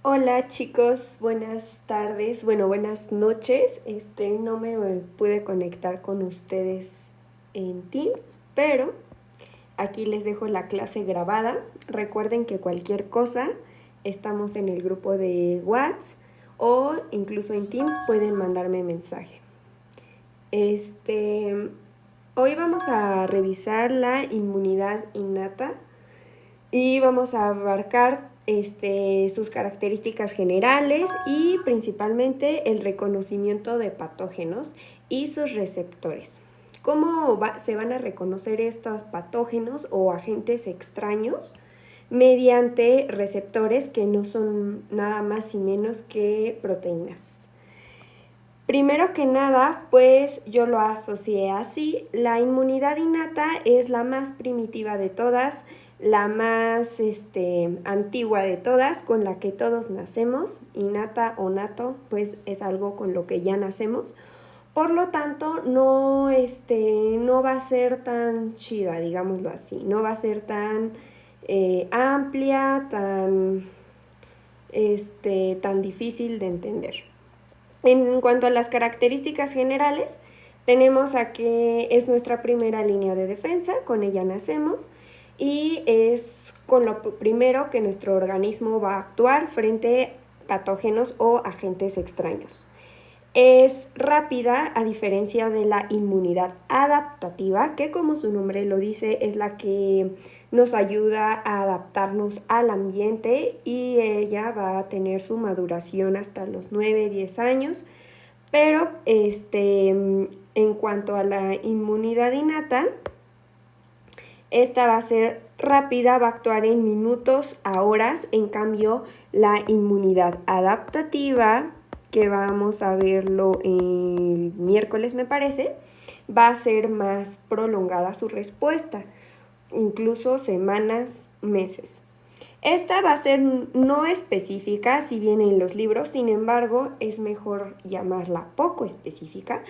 Hola chicos, buenas tardes, buenas noches. No me pude conectar con ustedes en Teams, pero aquí les dejo la clase grabada. Recuerden que cualquier cosa, estamos en el grupo de WhatsApp o incluso en Teams pueden mandarme mensaje. Hoy vamos a revisar la inmunidad innata y vamos a abarcar sus características generales y principalmente el reconocimiento de patógenos y sus receptores. ¿Cómo se van a reconocer estos patógenos o agentes extraños? Mediante receptores que no son nada más y menos que proteínas. Primero que nada, pues yo lo asocié así. La inmunidad innata es la más primitiva de todas, la más antigua de todas, con la que todos nacemos. Innata o nato, pues es algo con lo que ya nacemos. Por lo tanto, no va a ser tan chida, digámoslo así. No va a ser tan amplia, tan difícil de entender. En cuanto a las características generales, tenemos a que es nuestra primera línea de defensa, con ella nacemos y es con lo primero que nuestro organismo va a actuar frente a patógenos o agentes extraños. Es rápida a diferencia de la inmunidad adaptativa, que como su nombre lo dice es la que nos ayuda a adaptarnos al ambiente y ella va a tener su maduración hasta los 9-10 años. Pero en cuanto a la inmunidad innata, esta va a ser rápida, va a actuar en minutos a horas. En cambio, la inmunidad adaptativa, que vamos a verlo el miércoles me parece, va a ser más prolongada su respuesta, incluso semanas, meses. Esta va a ser no específica, si bien en los libros, sin embargo, es mejor llamarla poco específica,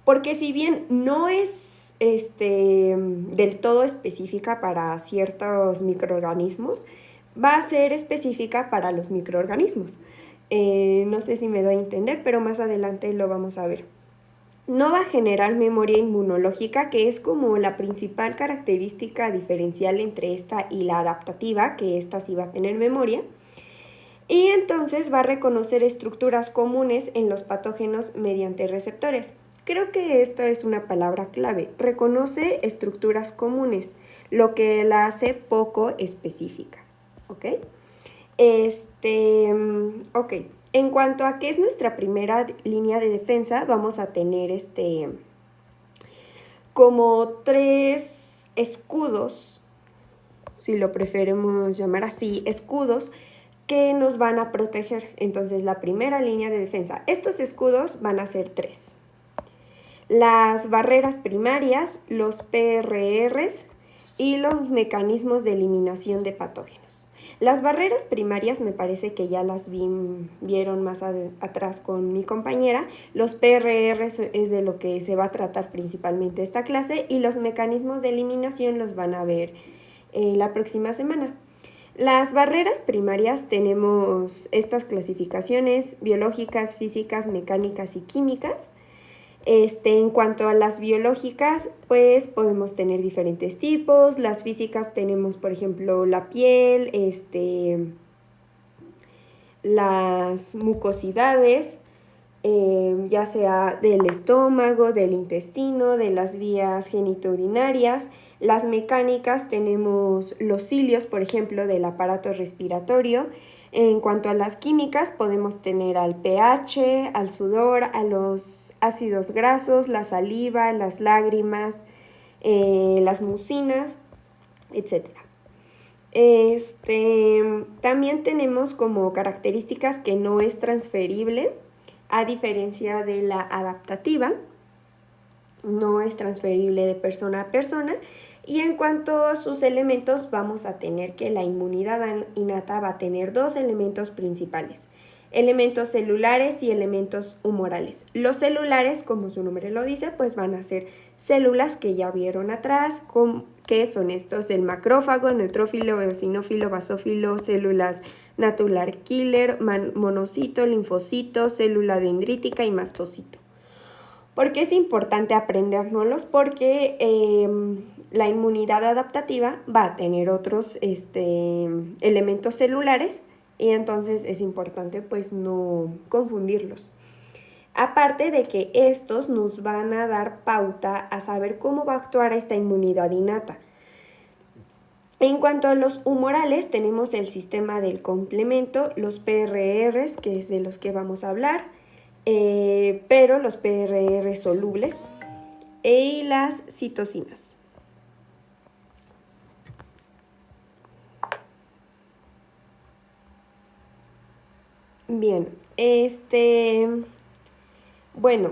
porque si bien no es del todo específica para ciertos microorganismos, va a ser específica para los microorganismos. No sé si me doy a entender, pero más adelante lo vamos a ver. No va a generar memoria inmunológica, que es como la principal característica diferencial entre esta y la adaptativa, que esta sí va a tener memoria. Y entonces va a reconocer estructuras comunes en los patógenos mediante receptores. Creo que esta es una palabra clave. Reconoce estructuras comunes, lo que la hace poco específica. ¿Ok? Ok. En cuanto a qué es nuestra primera línea de defensa, vamos a tener como 3 escudos, si lo preferimos llamar así, escudos, que nos van a proteger. Entonces, la primera línea de defensa. Estos escudos van a ser 3. Las barreras primarias, los PRRs y los mecanismos de eliminación de patógenos. Las barreras primarias me parece que ya las vieron más atrás con mi compañera. Los PRRs es de lo que se va a tratar principalmente esta clase y los mecanismos de eliminación los van a ver la próxima semana. Las barreras primarias tenemos estas clasificaciones biológicas, físicas, mecánicas y químicas. En cuanto a las biológicas, pues podemos tener diferentes tipos. Las físicas tenemos, por ejemplo, la piel, las mucosidades, ya sea del estómago, del intestino, de las vías genitourinarias. Las mecánicas tenemos los cilios, por ejemplo, del aparato respiratorio. En cuanto a las químicas, podemos tener al pH, al sudor, a los ácidos grasos, la saliva, las lágrimas, las mucinas, etc. También tenemos como características que no es transferible, a diferencia de la adaptativa, no es transferible de persona a persona. Y en cuanto a sus elementos, vamos a tener que la inmunidad innata va a tener 2 elementos principales: elementos celulares y elementos humorales. Los celulares, como su nombre lo dice, pues van a ser células que ya vieron atrás. ¿Qué son estos? El macrófago, neutrófilo, eosinófilo, basófilo, células natural killer, monocito, linfocito, célula dendrítica y mastocito. ¿Por qué es importante aprendérnoslos? Porque la inmunidad adaptativa va a tener otros elementos celulares y entonces es importante pues no confundirlos. Aparte de que estos nos van a dar pauta a saber cómo va a actuar esta inmunidad innata. En cuanto a los humorales, tenemos el sistema del complemento, los PRRs, que es de los que vamos a hablar, pero los PRR solubles y las citocinas. Bien, bueno,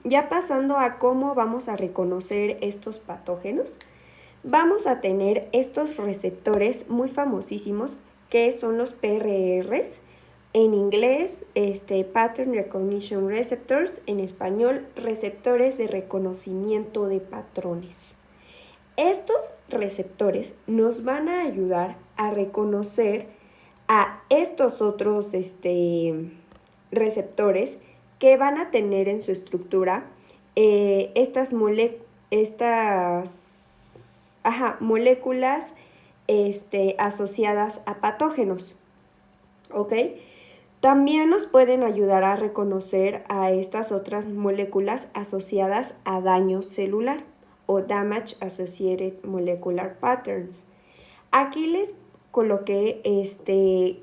ya pasando a cómo vamos a reconocer estos patógenos, vamos a tener estos receptores muy famosísimos que son los PRRs, en inglés, Pattern Recognition Receptors, en español, receptores de reconocimiento de patrones. Estos receptores nos van a ayudar a reconocer a estos otros receptores que van a tener en su estructura estas moléculas asociadas a patógenos, ¿ok? También nos pueden ayudar a reconocer a estas otras moléculas asociadas a daño celular o Damage Associated Molecular Patterns. Aquí les coloqué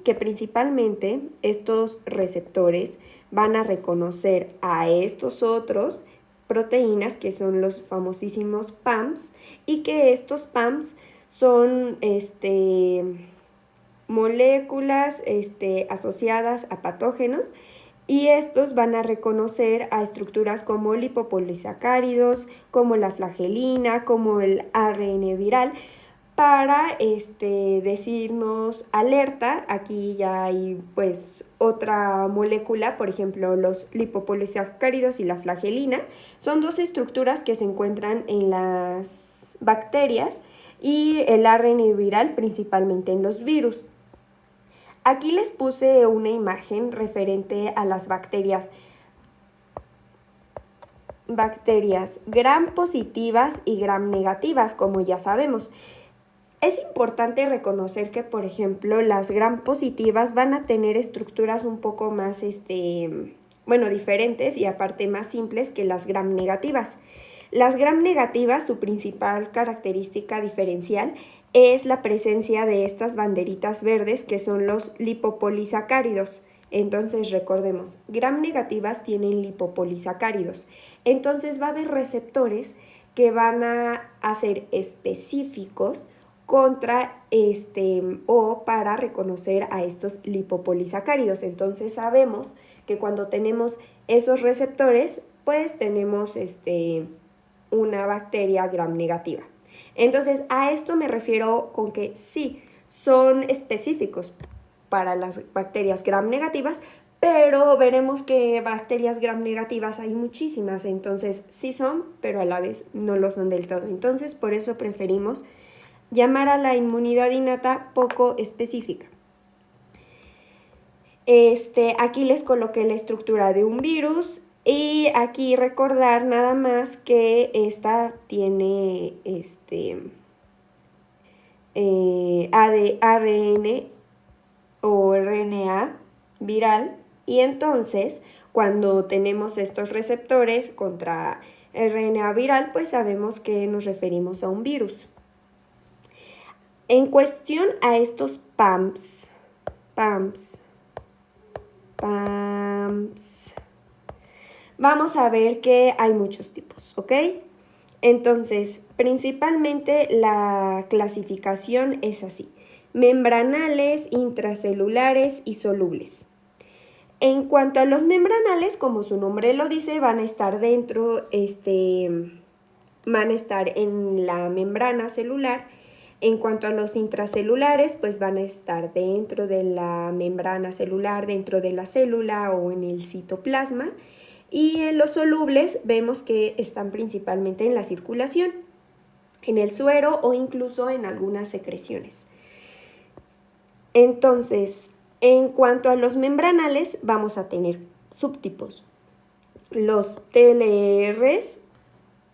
que principalmente estos receptores van a reconocer a estos otros proteínas que son los famosísimos PAMs y que estos PAMs son moléculas asociadas a patógenos y estos van a reconocer a estructuras como lipopolisacáridos, como la flagelina, como el ARN viral, para decirnos alerta. Aquí ya hay pues otra molécula, por ejemplo los lipopolisacáridos y la flagelina, son dos estructuras que se encuentran en las bacterias y el ARN viral principalmente en los virus. Aquí les puse una imagen referente a las bacterias gram positivas y gram negativas, como ya sabemos. Es importante reconocer que, por ejemplo, las gram positivas van a tener estructuras un poco más, diferentes y aparte más simples que las gram negativas. Las gram negativas, su principal característica diferencial es la presencia de estas banderitas verdes que son los lipopolisacáridos. Entonces recordemos, gram negativas tienen lipopolisacáridos. Entonces va a haber receptores que van a ser específicos contra o para reconocer a estos lipopolisacáridos. Entonces sabemos que cuando tenemos esos receptores, pues tenemos una bacteria gram negativa. Entonces a esto me refiero con que sí, son específicos para las bacterias gram negativas, pero veremos que bacterias gram negativas hay muchísimas, entonces sí son, pero a la vez no lo son del todo. Entonces por eso preferimos llamar a la inmunidad innata poco específica. Aquí les coloqué la estructura de un virus y aquí recordar nada más que esta tiene ARN o RNA viral y entonces cuando tenemos estos receptores contra RNA viral pues sabemos que nos referimos a un virus. En cuestión a estos PAMs, vamos a ver que hay muchos tipos, ¿ok? Entonces, principalmente la clasificación es así: membranales, intracelulares y solubles. En cuanto a los membranales, como su nombre lo dice, van a estar dentro, van a estar en la membrana celular. En cuanto a los intracelulares, pues van a estar dentro de la membrana celular, dentro de la célula o en el citoplasma. Y en los solubles vemos que están principalmente en la circulación, en el suero o incluso en algunas secreciones. Entonces, En cuanto a los membranales, vamos a tener subtipos. Los TLRs,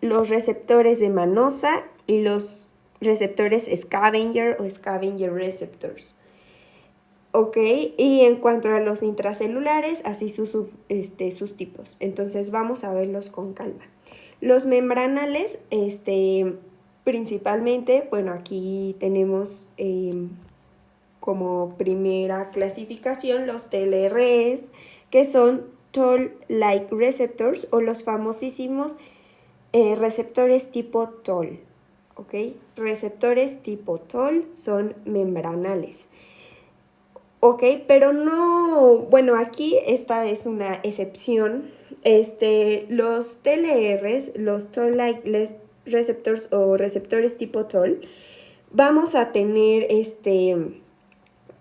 los receptores de manosa y los receptores scavenger o scavenger receptors. Ok, y en cuanto a los intracelulares, así sus tipos. Entonces vamos a verlos con calma. Los membranales, principalmente, bueno, aquí tenemos como primera clasificación los TLRs, que son Toll-like receptors o los famosísimos receptores tipo Toll. ¿Ok? Receptores tipo Toll son membranales. Ok, pero no, bueno, aquí esta es una excepción. Los TLRs, los Toll-like receptors o receptores tipo Toll, vamos a tener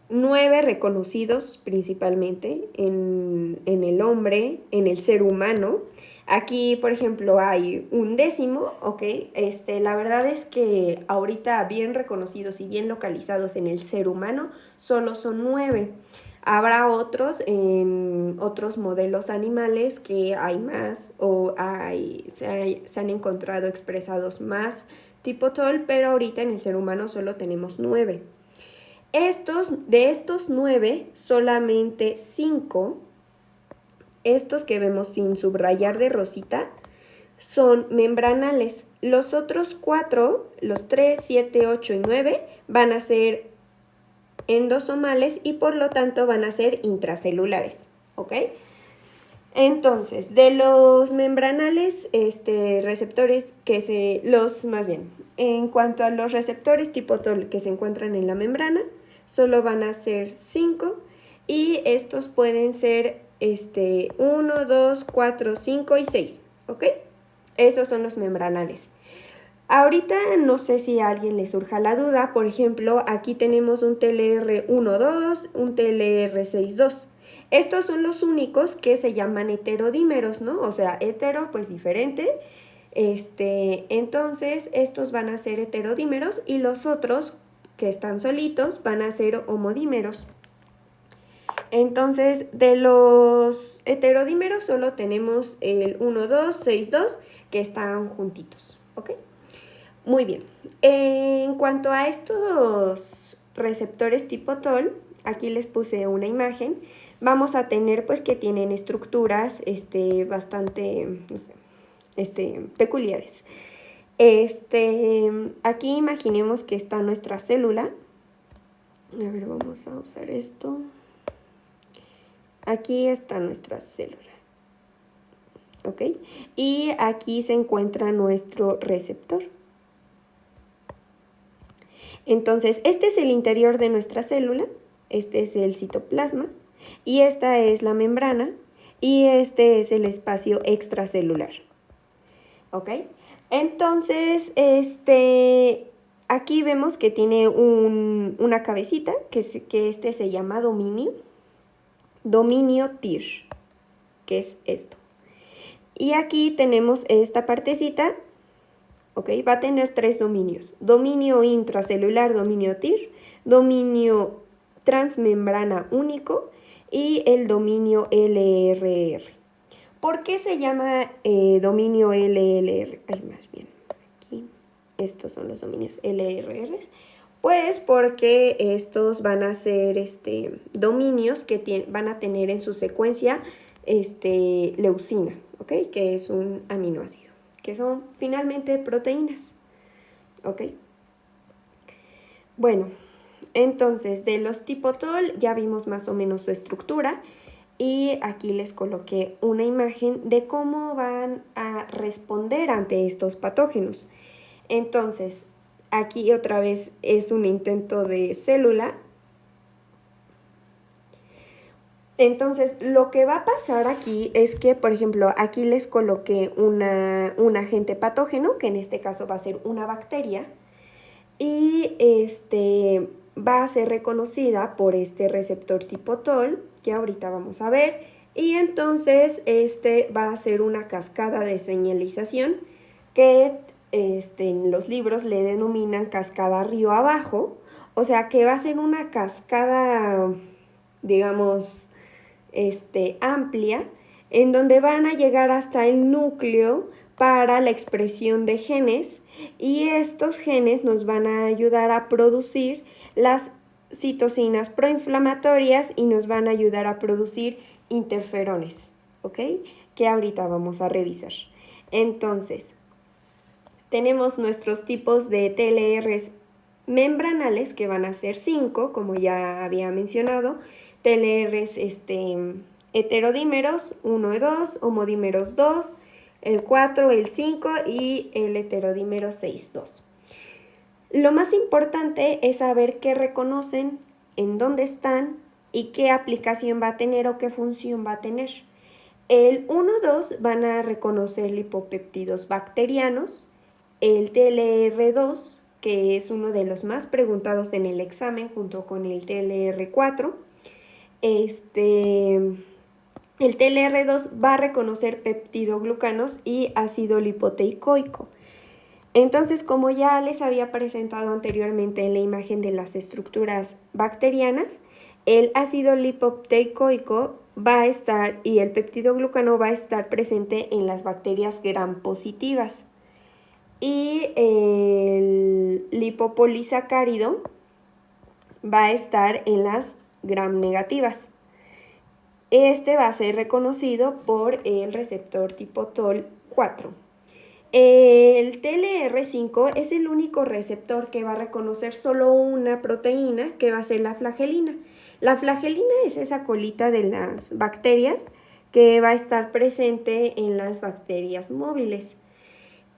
9 reconocidos principalmente en el hombre, en el ser humano. Aquí, por ejemplo, hay un 10º, ¿ok? La verdad es que ahorita bien reconocidos y bien localizados en el ser humano solo son 9. Habrá otros en otros modelos animales que hay más o se han encontrado expresados más tipo Toll, pero ahorita en el ser humano solo tenemos 9. De estos 9, solamente 5, estos que vemos sin subrayar de rosita, son membranales. Los otros 4, los 3, 7, 8 y 9, van a ser endosomales y por lo tanto van a ser intracelulares. ¿Ok? Entonces, de los membranales, receptores en cuanto a los receptores tipo Toll que se encuentran en la membrana, solo van a ser 5 y estos pueden ser 1, 2, 4, 5 y 6, ¿ok? Esos son los membranales. Ahorita no sé si a alguien le surja la duda, por ejemplo, aquí tenemos un TLR1,2, un TLR6,2. Estos son los únicos que se llaman heterodímeros, ¿no? O sea, hetero, pues diferente. Entonces, estos van a ser heterodímeros y los otros que están solitos van a ser homodímeros. Entonces, de los heterodímeros solo tenemos el 1,2, 6,2 que están juntitos, ¿ok? Muy bien. En cuanto a estos receptores tipo Toll, aquí les puse una imagen. Vamos a tener pues que tienen estructuras bastante, no sé, peculiares. Aquí imaginemos que está nuestra célula. A ver, vamos a usar esto. Aquí está nuestra célula. ¿Ok? Y aquí se encuentra nuestro receptor. Entonces, este es el interior de nuestra célula, este es el citoplasma, y esta es la membrana, y este es el espacio extracelular. ¿Ok? Entonces, aquí vemos que tiene una cabecita, que se llama dominio TIR, que es esto. Y aquí tenemos esta partecita, ¿ok? Va a tener 3 dominios: dominio intracelular, dominio TIR, dominio transmembrana único y el dominio LRR. ¿Por qué se llama dominio LLR? Más bien, aquí, estos son los dominios LRR. Pues porque estos van a ser dominios que van a tener en su secuencia leucina, ¿ok? Que es un aminoácido, que son finalmente proteínas, ¿ok? Bueno, entonces de los tipo Toll ya vimos más o menos su estructura y aquí les coloqué una imagen de cómo van a responder ante estos patógenos. Entonces, aquí otra vez es un intento de célula. Entonces, lo que va a pasar aquí es que, por ejemplo, aquí les coloqué un agente patógeno, que en este caso va a ser una bacteria, y va a ser reconocida por este receptor tipo Toll, que ahorita vamos a ver, y entonces va a ser una cascada de señalización que en los libros le denominan cascada río abajo, o sea que va a ser una cascada digamos, amplia, en donde van a llegar hasta el núcleo para la expresión de genes, y estos genes nos van a ayudar a producir las citocinas proinflamatorias y nos van a ayudar a producir interferones, ¿ok? Que ahorita vamos a revisar. Entonces, tenemos nuestros tipos de TLRs membranales, que van a ser 5, como ya había mencionado, TLRs heterodímeros 1 y 2, homodímeros 2, el 4, el 5 y el heterodímero 6, 2. Lo más importante es saber qué reconocen, en dónde están y qué aplicación va a tener o qué función va a tener. El 1, 2 van a reconocer lipopéptidos bacterianos, el TLR2, que es uno de los más preguntados en el examen junto con el TLR4. El TLR2 va a reconocer peptidoglucanos y ácido lipoteicoico. Entonces, como ya les había presentado anteriormente en la imagen de las estructuras bacterianas, el ácido lipoteicoico va a estar y el peptidoglucano va a estar presente en las bacterias gram positivas. Y el lipopolisacárido va a estar en las gram negativas. Va a ser reconocido por el receptor tipo TOL4. El TLR5 es el único receptor que va a reconocer solo una proteína, que va a ser la flagelina. La flagelina es esa colita de las bacterias que va a estar presente en las bacterias móviles.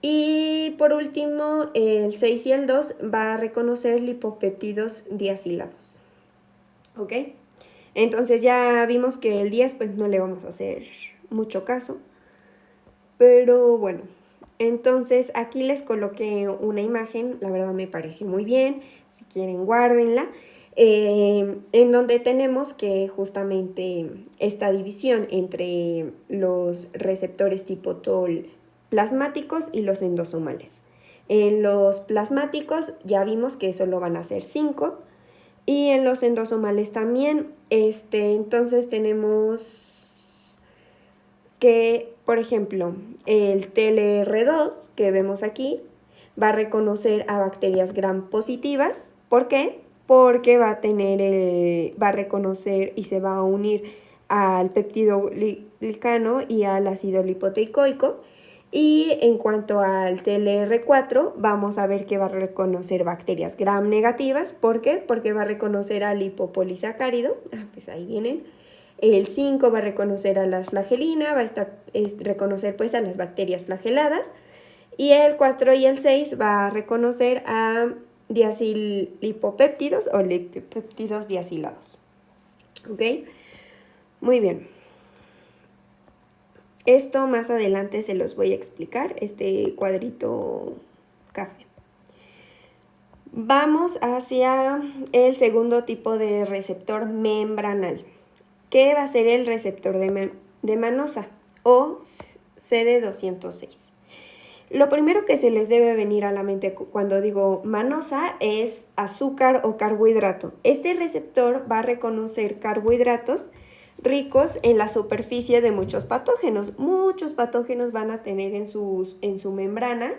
Y por último, el 6 y el 2 va a reconocer lipopéptidos diacilados. ¿Ok? Entonces ya vimos que el 10 pues no le vamos a hacer mucho caso. Pero bueno, entonces aquí les coloqué una imagen, la verdad me pareció muy bien, si quieren guárdenla, en donde tenemos que justamente esta división entre los receptores tipo TOL plasmáticos y los endosomales. En los plasmáticos ya vimos que solo van a ser 5 y en los endosomales también. Entonces tenemos que, por ejemplo, el TLR2 que vemos aquí va a reconocer a bacterias gram positivas. ¿Por qué? Porque va a reconocer y se va a unir al peptidoglicano y al ácido lipoteicoico. Y en cuanto al TLR4, vamos a ver que va a reconocer bacterias gram negativas. ¿Por qué? Porque va a reconocer al lipopolisacárido. Pues ahí vienen. El 5 va a reconocer a la flagelina, va a reconocer pues a las bacterias flageladas. Y el 4 y el 6 va a reconocer a diacilipopéptidos o lipopéptidos diacilados. ¿Ok? Muy bien. Esto más adelante se los voy a explicar, este cuadrito café. Vamos hacia el segundo tipo de receptor membranal, que va a ser el receptor de manosa o CD206. Lo primero que se les debe venir a la mente cuando digo manosa es azúcar o carbohidrato. Este receptor va a reconocer carbohidratos ricos en la superficie de muchos patógenos. Muchos patógenos van a tener en su membrana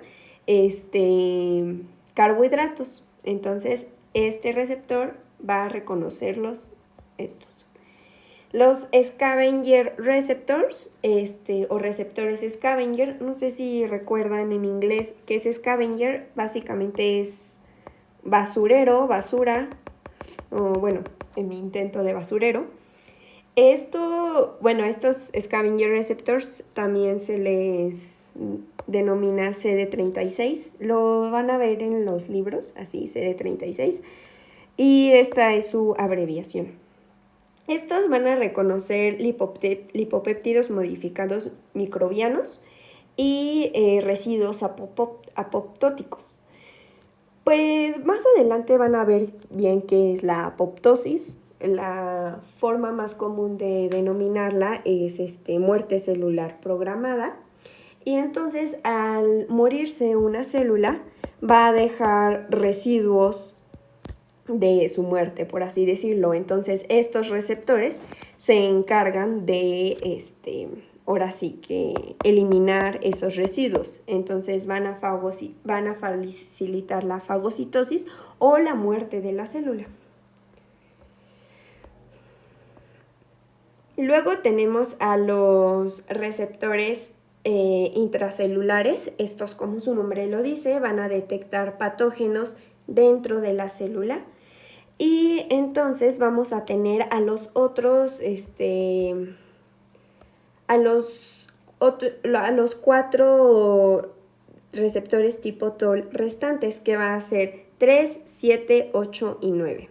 carbohidratos. Entonces, este receptor va a reconocerlos estos. Los scavenger receptors, o receptores scavenger, no sé si recuerdan en inglés qué es scavenger, básicamente es basurero, basura, o bueno, en mi intento de basurero. Estos scavenger receptors también se les denomina CD36, lo van a ver en los libros, así CD36, y esta es su abreviación. Estos van a reconocer lipopéptidos modificados microbianos y residuos apoptóticos. Pues más adelante van a ver bien qué es la apoptosis. La forma más común de denominarla es muerte celular programada. Y entonces al morirse una célula va a dejar residuos de su muerte, por así decirlo. Entonces, estos receptores se encargan de, ahora sí que eliminar esos residuos. Entonces, van a facilitar la fagocitosis o la muerte de la célula. Luego tenemos a los receptores intracelulares. Estos, como su nombre lo dice, van a detectar patógenos dentro de la célula. Y entonces vamos a tener a los otros, a los 4 receptores tipo TOL restantes, que va a ser 3, 7, 8 y 9.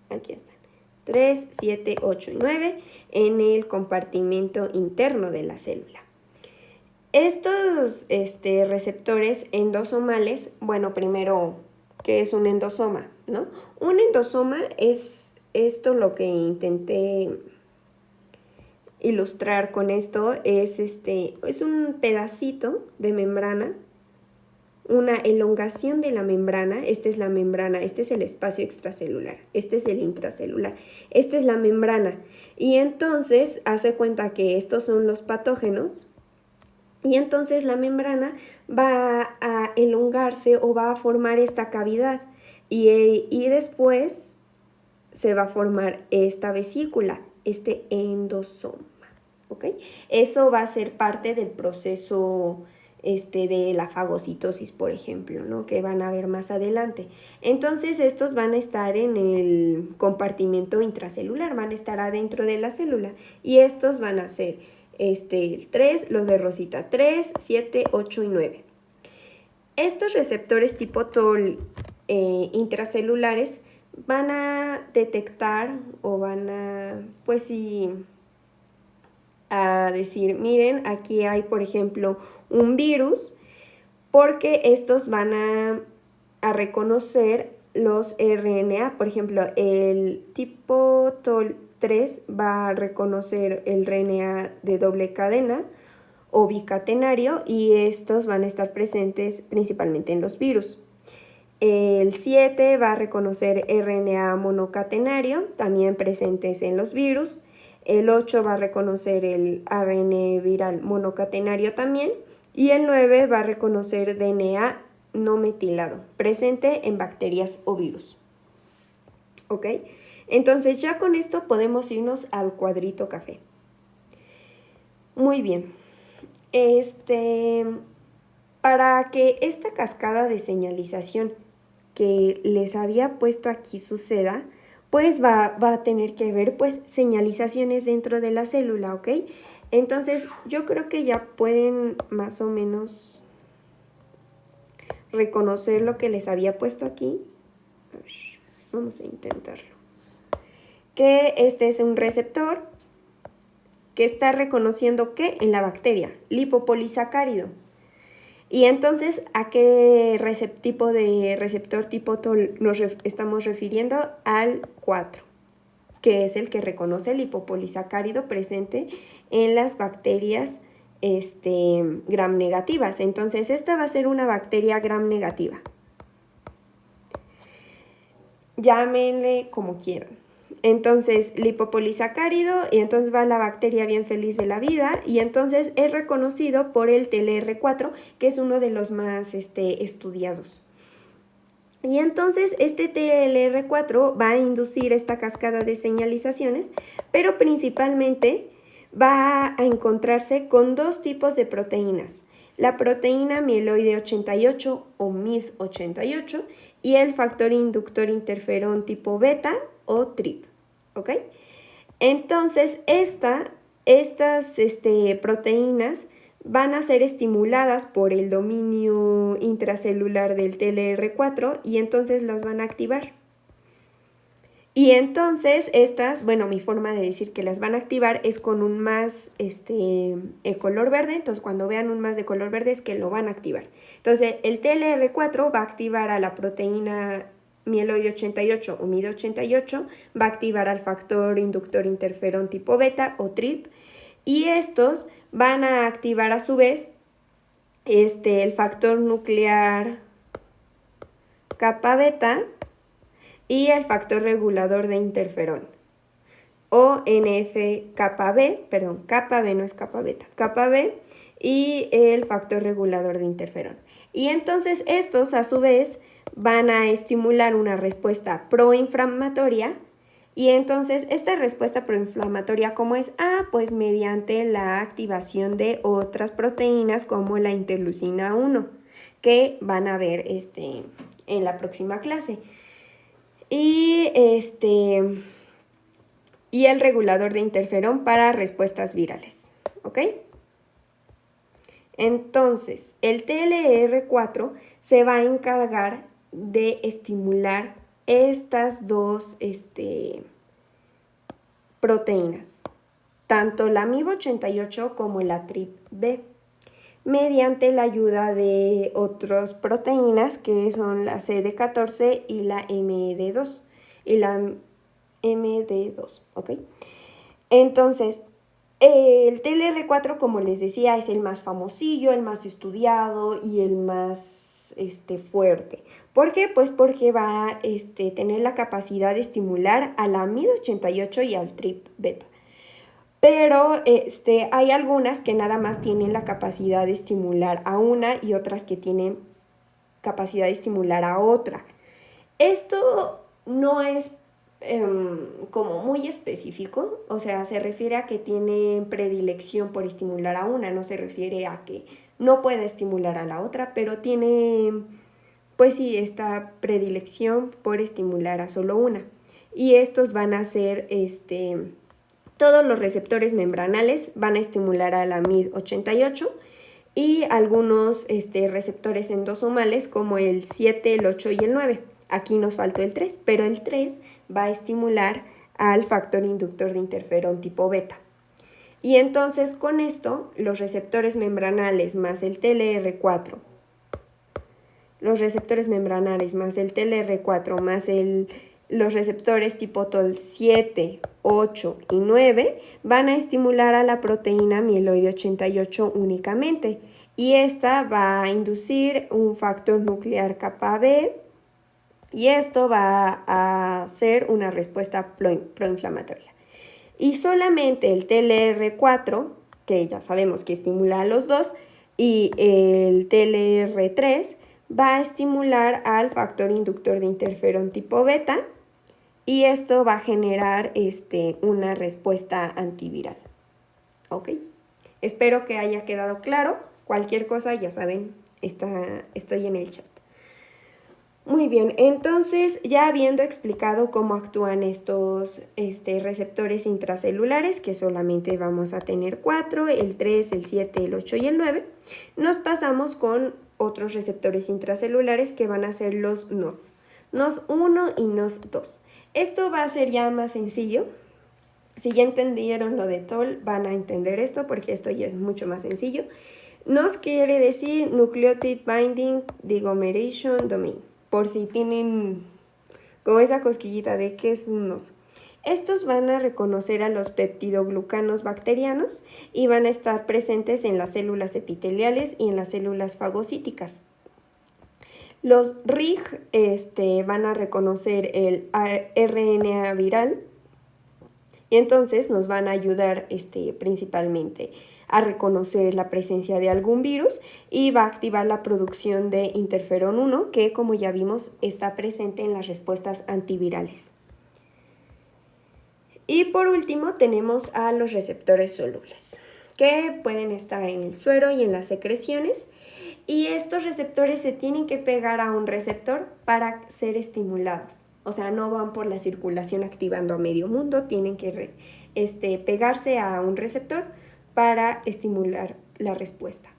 Aquí están. 3, 7, 8 y 9 en el compartimento interno de la célula. Estos receptores endosomales, bueno, primero, ¿qué es un endosoma? ¿No? Un endosoma es esto, lo que intenté ilustrar con esto, es un pedacito de membrana, una elongación de la membrana. Esta es la membrana, este es el espacio extracelular, este es el intracelular, esta es la membrana. Y entonces, hace cuenta que estos son los patógenos, y entonces la membrana va a elongarse o va a formar esta cavidad, y después se va a formar esta vesícula, este endosoma, ¿ok? Eso va a ser parte del proceso de la fagocitosis, por ejemplo, ¿no? Que van a ver más adelante. Entonces, estos van a estar en el compartimento intracelular, van a estar adentro de la célula, y estos van a ser el 3, los de rosita, 3, 7, 8 y 9. Estos receptores tipo TOL intracelulares van a detectar o van a, pues sí, a decir, miren, aquí hay, por ejemplo, un virus, porque estos van a reconocer los RNA. Por ejemplo, el tipo TOL3 va a reconocer el RNA de doble cadena o bicatenario, y estos van a estar presentes principalmente en los virus. El 7 va a reconocer RNA monocatenario, también presentes en los virus. El 8 va a reconocer el ARN viral monocatenario también. Y el 9 va a reconocer DNA no metilado, presente en bacterias o virus. ¿Ok? Entonces, ya con esto podemos irnos al cuadrito café. Muy bien. Para que esta cascada de señalización que les había puesto aquí suceda, pues va a tener que ver pues señalizaciones dentro de la célula, ¿ok? Entonces yo creo que ya pueden más o menos reconocer lo que les había puesto aquí. A ver, vamos a intentarlo. Que este es un receptor que está reconociendo ¿qué? En la bacteria, lipopolisacárido. Y entonces, ¿a qué tipo de receptor tipo TOL nos estamos refiriendo? Al 4, que es el que reconoce el lipopolisacárido presente en las bacterias gram negativas. Entonces, esta va a ser una bacteria gram negativa. Llámenle como quieran. Entonces, lipopolisacárido, y entonces va la bacteria bien feliz de la vida, y entonces es reconocido por el TLR4, que es uno de los más estudiados. Y entonces este TLR4 va a inducir esta cascada de señalizaciones, pero principalmente va a encontrarse con 2 tipos de proteínas: la proteína mieloide 88 o MID88 y el factor inductor interferón tipo beta o TRIP, ¿ok? Entonces estas proteínas van a ser estimuladas por el dominio intracelular del TLR4, y entonces las van a activar. Y entonces estas, bueno, mi forma de decir que las van a activar es con un más color verde. Entonces, cuando vean un más de color verde es que lo van a activar. Entonces, el TLR4 va a activar a la proteína mieloide 88 o MID88, va a activar al factor inductor interferón tipo beta o TRIP, y estos van a activar a su vez el factor nuclear kappa beta, y el factor regulador de interferón, o NF-κB, perdón, κB no es kappa beta, κB, y el factor regulador de interferón. Y entonces estos a su vez van a estimular una respuesta proinflamatoria. Y entonces esta respuesta proinflamatoria, ¿cómo es? Pues mediante la activación de otras proteínas como la interleucina 1, que van a ver en la próxima clase. Y el regulador de interferón para respuestas virales, ¿ok? Entonces, el TLR4 se va a encargar de estimular estas dos proteínas, tanto la MIB88 como la TRPB, mediante la ayuda de otras proteínas que son la CD14 y la MED2, ¿ok? Entonces, el TLR4, como les decía, es el más famosillo, el más estudiado y el más fuerte. ¿Por qué? Pues porque va a tener la capacidad de estimular a la MIB88 y al TRPB. Pero hay algunas que nada más tienen la capacidad de estimular a una y otras que tienen capacidad de estimular a otra. Esto no es como muy específico, o sea, se refiere a que tiene predilección por estimular a una, no se refiere a que no pueda estimular a la otra, pero tiene, pues sí, esta predilección por estimular a solo una. Y estos van a ser, todos los receptores membranales van a estimular a la MIB88 y algunos receptores endosomales como el 7, el 8 y el 9. Aquí nos faltó el 3, pero el 3 va a estimular al factor inductor de interferón tipo beta. Y entonces con esto, los receptores membranales más el TLR4, más los receptores tipo TOL 7, 8 y 9 van a estimular a la proteína mieloide 88 únicamente. Y esta va a inducir un factor nuclear κB, y esto va a ser una respuesta proinflamatoria. Y solamente el TLR4, que ya sabemos que estimula a los dos, y el TLR3 va a estimular al factor inductor de interferón tipo beta, y esto va a generar una respuesta antiviral. ¿Ok? Espero que haya quedado claro. Cualquier cosa, ya saben, estoy en el chat. Muy bien, entonces ya habiendo explicado cómo actúan estos receptores intracelulares, que solamente vamos a tener 4, el 3, el 7, el 8 y el 9, nos pasamos con otros receptores intracelulares que van a ser los NOD, NOD1 y NOD2. Esto va a ser ya más sencillo. Si ya entendieron lo de TOL, van a entender esto porque esto ya es mucho más sencillo. NOD quiere decir Nucleotide Binding Digomeration Domain, por si tienen como esa cosquillita de qué es un NOD. Estos van a reconocer a los peptidoglucanos bacterianos y van a estar presentes en las células epiteliales y en las células fagocíticas. Los RIG van a reconocer el RNA viral y entonces nos van a ayudar principalmente a reconocer la presencia de algún virus y va a activar la producción de interferón 1, que como ya vimos está presente en las respuestas antivirales. Y por último tenemos a los receptores solubles, que pueden estar en el suero y en las secreciones, y estos receptores se tienen que pegar a un receptor para ser estimulados. O sea, no van por la circulación activando a medio mundo, tienen que pegarse a un receptor para estimular la respuesta.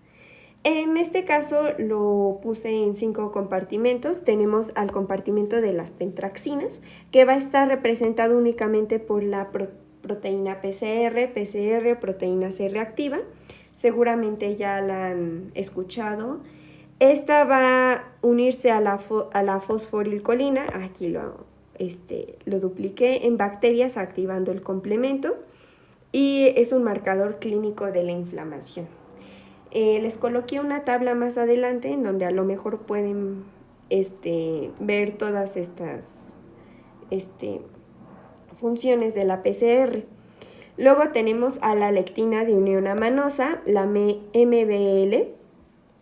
En este caso lo puse en 5 compartimentos. Tenemos al compartimento de las pentraxinas, que va a estar representado únicamente por la proteína PCR, proteína C reactiva. Seguramente ya la han escuchado. Esta va a unirse a la fosforilcolina, aquí lo dupliqué, en bacterias activando el complemento, y es un marcador clínico de la inflamación. Les coloqué una tabla más adelante en donde a lo mejor pueden ver todas estas funciones de la PCR. Luego tenemos a la lectina de unión amanosa, la MBL.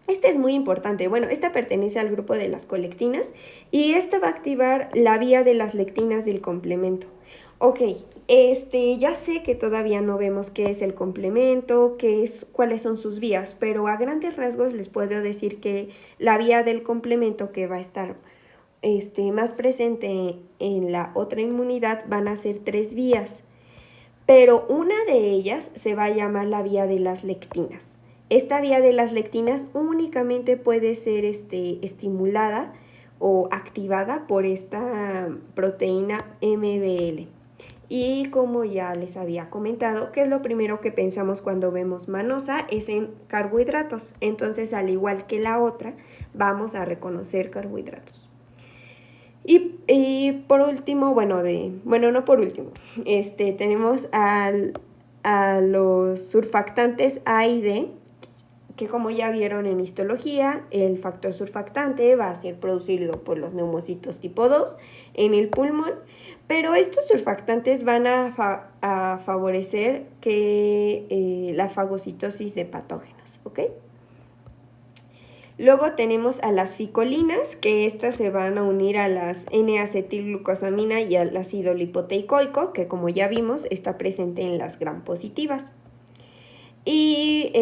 Esta es muy importante. Bueno, esta pertenece al grupo de las colectinas y esta va a activar la vía de las lectinas del complemento. Ok, ya sé que todavía no vemos qué es el complemento, cuáles son sus vías, pero a grandes rasgos les puedo decir que la vía del complemento que va a estar más presente en la otra inmunidad van a ser 3 vías, pero una de ellas se va a llamar la vía de las lectinas. Esta vía de las lectinas únicamente puede ser estimulada o activada por esta proteína MBL. Y como ya les había comentado, ¿qué es lo primero que pensamos cuando vemos manosa? Es en carbohidratos. Entonces, al igual que la otra, vamos a reconocer carbohidratos. Y por último, no por último, tenemos a los surfactantes A y D, que como ya vieron en histología, el factor surfactante va a ser producido por los neumocitos tipo 2 en el pulmón, pero estos surfactantes van a favorecer que la fagocitosis de patógenos, ¿ok? Luego tenemos a las ficolinas, que estas se van a unir a las N-acetilglucosamina y al ácido lipoteicoico, que como ya vimos está presente en las gram positivas. Y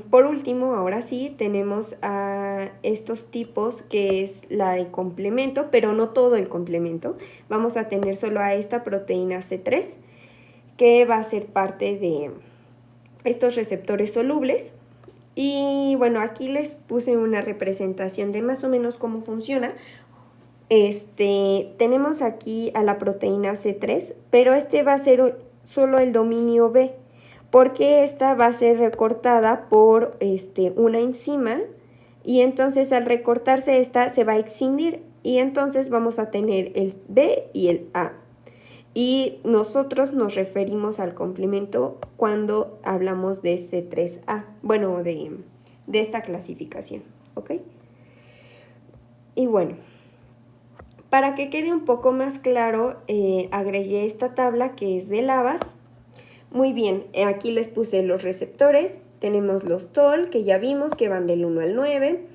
por último, ahora sí, tenemos a estos tipos que es la de complemento, pero no todo el complemento. Vamos a tener solo a esta proteína C3, que va a ser parte de estos receptores solubles. Y bueno, aquí les puse una representación de más o menos cómo funciona. Tenemos aquí a la proteína C3, pero va a ser solo el dominio B, porque esta va a ser recortada por una enzima y entonces al recortarse esta se va a excindir y entonces vamos a tener el B y el A. Y nosotros nos referimos al complemento cuando hablamos de C3A, bueno, de esta clasificación, ¿ok? Y bueno, para que quede un poco más claro, agregué esta tabla que es de lavas. Muy bien, aquí les puse los receptores. Tenemos los TOL, que ya vimos que van del 1 al 9.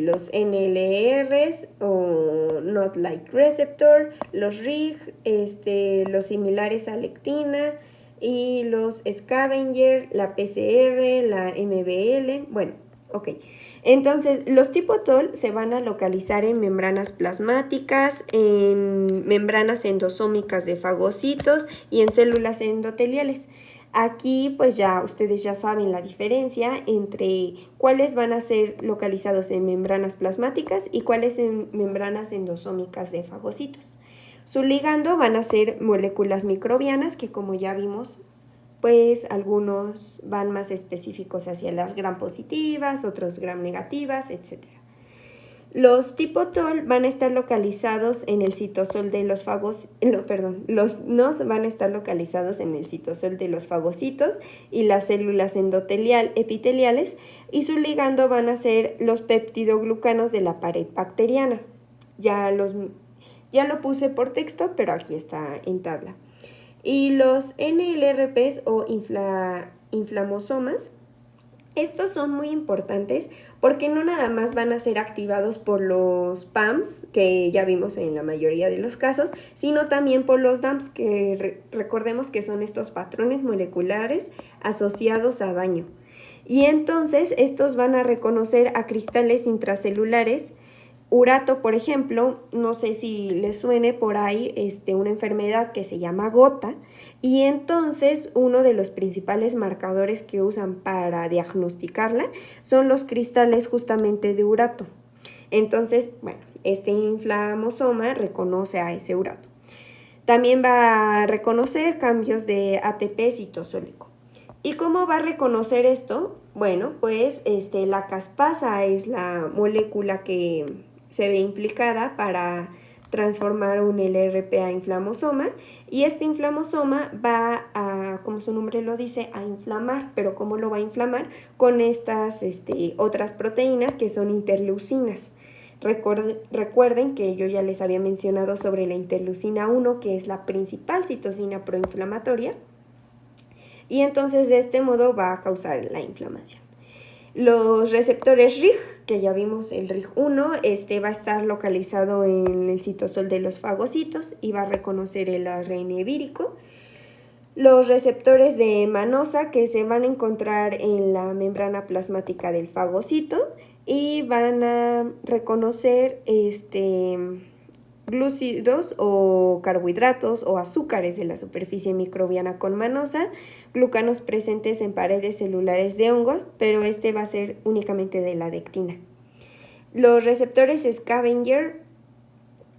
Los NLRs o Not Like Receptor, los RIG, los similares a lectina y los Scavenger, la PCR, la MBL. Bueno, ok. Entonces, los tipo TOL se van a localizar en membranas plasmáticas, en membranas endosómicas de fagocitos y en células endoteliales. Aquí pues ya ustedes ya saben la diferencia entre cuáles van a ser localizados en membranas plasmáticas y cuáles en membranas endosómicas de fagocitos. Su ligando van a ser moléculas microbianas que como ya vimos, pues algunos van más específicos hacia las gram positivas, otros gram negativas, etc. Los tipo TOL van a estar localizados en el citosol de los los NOD van a estar localizados en el citosol de los fagocitos y las células epiteliales y su ligando van a ser los peptidoglucanos de la pared bacteriana. Ya lo puse por texto, pero aquí está en tabla. Y los NLRPs o inflamosomas, estos son muy importantes porque no nada más van a ser activados por los PAMs, que ya vimos en la mayoría de los casos, sino también por los DAMs, que recordemos que son estos patrones moleculares asociados a daño. Y entonces estos van a reconocer a cristales intracelulares. Urato, por ejemplo, no sé si les suene por ahí una enfermedad que se llama gota, y entonces uno de los principales marcadores que usan para diagnosticarla son los cristales justamente de urato. Entonces, bueno, este inflamosoma reconoce a ese urato. También va a reconocer cambios de ATP citosólico. ¿Y cómo va a reconocer esto? Bueno, pues la caspasa es la molécula que se ve implicada para transformar un LRP a inflamosoma y este inflamosoma va a, como su nombre lo dice, a inflamar, pero ¿cómo lo va a inflamar? Con estas otras proteínas que son interleucinas. Recuerden que yo ya les había mencionado sobre la interleucina 1, que es la principal citocina proinflamatoria, y entonces de este modo va a causar la inflamación. Los receptores RIG, que ya vimos el RIG1, va a estar localizado en el citosol de los fagocitos y va a reconocer el ARN vírico. Los receptores de manosa, que se van a encontrar en la membrana plasmática del fagocito y van a reconocer glúcidos o carbohidratos o azúcares de la superficie microbiana con manosa, glucanos presentes en paredes celulares de hongos, pero va a ser únicamente de la adectina. Los receptores scavenger,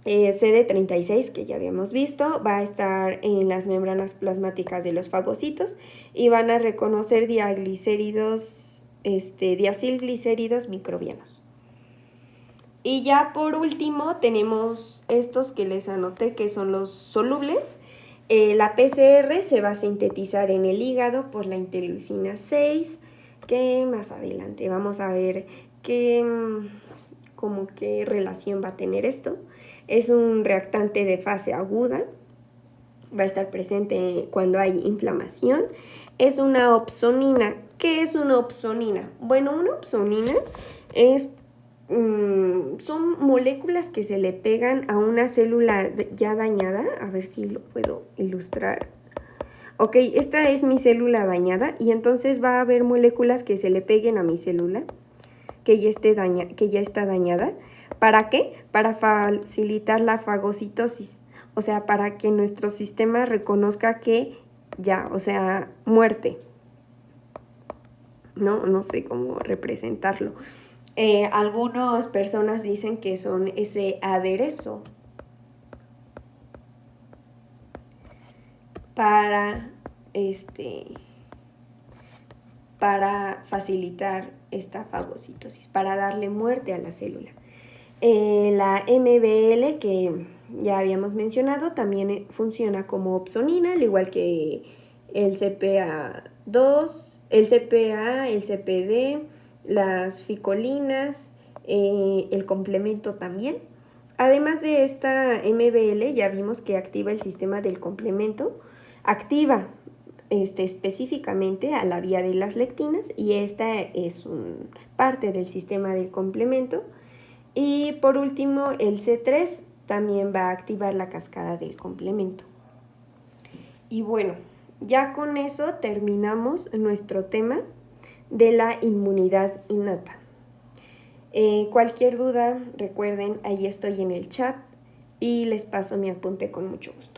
CD36, que ya habíamos visto, va a estar en las membranas plasmáticas de los fagocitos y van a reconocer diacilglicéridos microbianos. Y ya por último tenemos estos que les anoté, que son los solubles. La PCR se va a sintetizar en el hígado por la interleucina 6, que más adelante vamos a ver qué relación va a tener esto. Es un reactante de fase aguda, va a estar presente cuando hay inflamación. Es una opsonina. ¿Qué es una opsonina? Bueno, una opsonina son moléculas que se le pegan a una célula ya dañada. A ver si lo puedo ilustrar. Ok, esta es mi célula dañada y entonces va a haber moléculas que se le peguen a mi célula que ya está dañada. ¿Para qué? Para facilitar la fagocitosis, o sea, para que nuestro sistema reconozca que ya, o sea, muerte. No sé cómo representarlo. Algunas personas dicen que son ese aderezo para facilitar esta fagocitosis, para darle muerte a la célula. La MBL, que ya habíamos mencionado, también funciona como opsonina, al igual que el CPA2, el CPA, el CPD, las ficolinas, el complemento también. Además de esta MBL, ya vimos que activa el sistema del complemento, activa específicamente a la vía de las lectinas, y esta es parte del sistema del complemento. Y por último, el C3 también va a activar la cascada del complemento. Y bueno, ya con eso terminamos nuestro tema de la inmunidad innata. Cualquier duda, recuerden, ahí estoy en el chat y les paso mi apunte con mucho gusto.